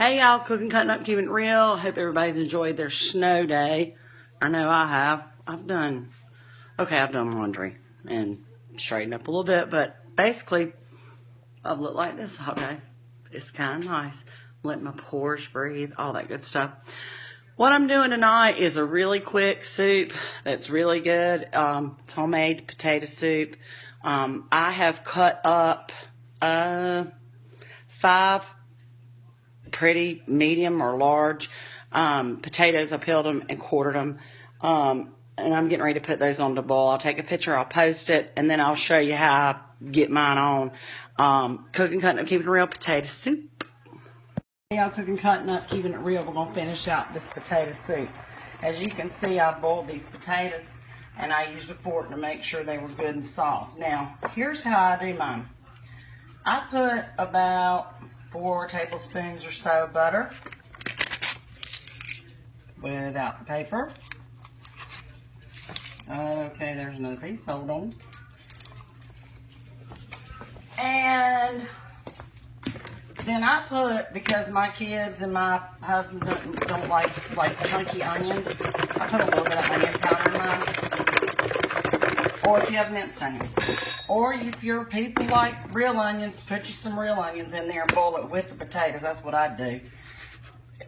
Hey y'all, cooking, cutting up, keeping it real. Hope everybody's enjoyed their snow day. I know I have. I've done laundry and straightened up a little bit, but basically I've looked like this all day. It's kind of nice. Let my pores breathe, all that good stuff. What I'm doing tonight is a really quick soup that's really good. It's homemade potato soup. I have cut up 5 pretty medium or large potatoes. I peeled them and quartered them, and I'm getting ready to put those on the boil. I'll take a picture, I'll post it, and then I'll show you how I get mine on. Cooking, cutting up, keeping it real potato soup. Yeah, I'm cooking, cutting up, keeping it real. We're going to finish out this potato soup. As you can see, I boiled these potatoes, and I used a fork to make sure they were good and soft. Now, here's how I do mine. I put about 4 tablespoons or so of butter without the paper. Okay, there's another piece. Hold on. And then I put, because my kids and my husband don't like chunky onions, I put a little bit of onion powder in mine. Or if you have minced onions. Or if your people like real onions, put you some real onions in there and boil it with the potatoes. That's what I do.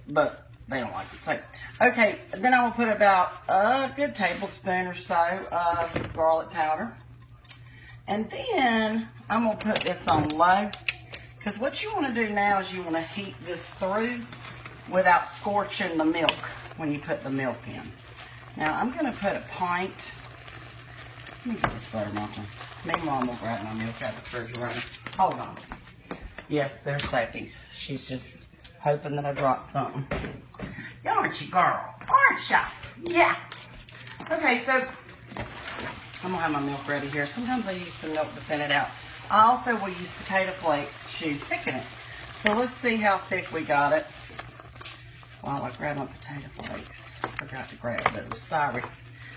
But they don't like it. So, okay, then I'm going to put about a good tablespoon or so of garlic powder. And then I'm going to put this on low. Because what you want to do now is you want to heat this through without scorching the milk when you put the milk in. Now I'm going to put a pint. Let me get this butter melting. Meanwhile, I'm going to grab my milk out of the refrigerator. Hold on. Yes, there's Sophie. She's just hoping that I dropped something. Aren't you, girl? Aren't ya? Yeah. Okay, so I'm going to have my milk ready here. Sometimes I use some milk to thin it out. I also will use potato flakes to thicken it. So let's see how thick we got it. While I grab my potato flakes. Forgot to grab those. Sorry.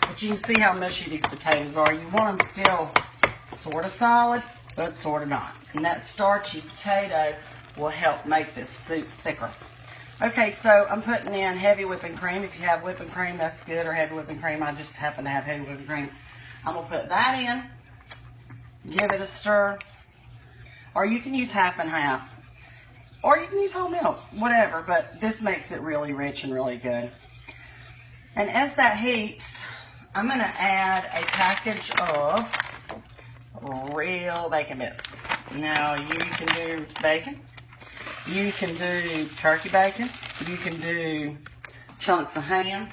But you can see how mushy these potatoes are. You want them still sort of solid, but sort of not. And that starchy potato will help make this soup thicker. Okay, so I'm putting in heavy whipping cream. If you have whipping cream, that's good, or heavy whipping cream. I just happen to have heavy whipping cream. I'm going to put that in. Give it a stir. Or you can use half and half. Or you can use whole milk, whatever. But this makes it really rich and really good. And as that heats, I'm going to add a package of real bacon bits. Now, you can do bacon. You can do turkey bacon. You can do chunks of ham.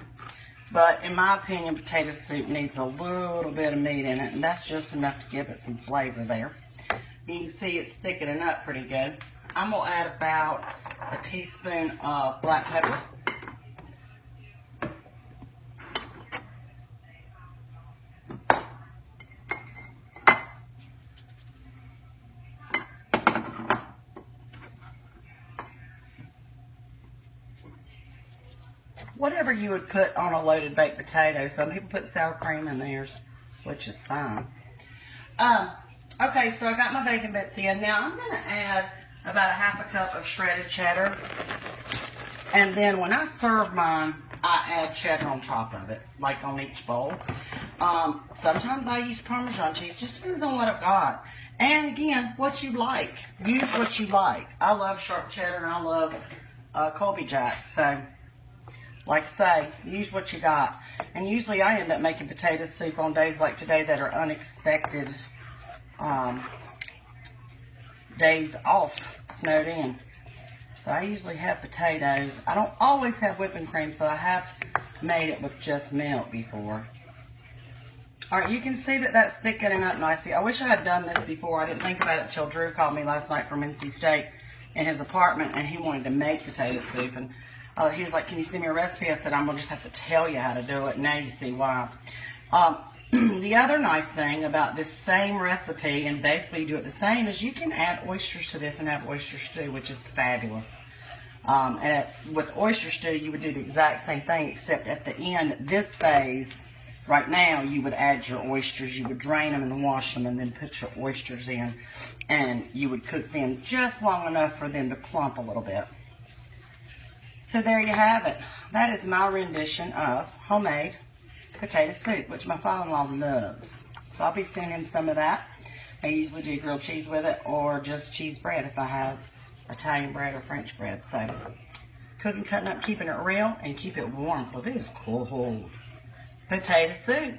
But in my opinion, potato soup needs a little bit of meat in it. And that's just enough to give it some flavor there. You can see it's thickening up pretty good. I'm going to add about a teaspoon of black pepper. Whatever you would put on a loaded baked potato. Some people put sour cream in theirs, which is fine. Okay, so I got my bacon bits in. Now I'm going to add about a half a cup of shredded cheddar. And then when I serve mine, I add cheddar on top of it, like on each bowl. Sometimes I use Parmesan cheese. Just depends on what I've got. And again, what you like. Use what you like. I love sharp cheddar and I love Colby Jack. So, like I say, use what you got. And usually I end up making potato soup on days like today that are unexpected days off, snowed in. So I usually have potatoes. I don't always have whipping cream, so I have made it with just milk before. Alright, you can see that that's thickening up nicely. I wish I had done this before. I didn't think about it until Drew called me last night from NC State in his apartment, and he wanted to make potato soup. And he was like, can you send me a recipe? I said, I'm going to just have to tell you how to do it. Now you see why. The other nice thing about this same recipe, and basically you do it the same, is you can add oysters to this and have oyster stew, which is fabulous. With oyster stew, you would do the exact same thing, except at the end, this phase, right now, you would add your oysters. You would drain them and wash them and then put your oysters in. And you would cook them just long enough for them to clump a little bit. So there you have it. That is my rendition of homemade potato soup, which my father-in-law loves. So I'll be sending him some of that. I usually do grilled cheese with it, or just cheese bread if I have Italian bread or French bread. So cooking, cutting up, keeping it real, and keep it warm because it is cold. Potato soup.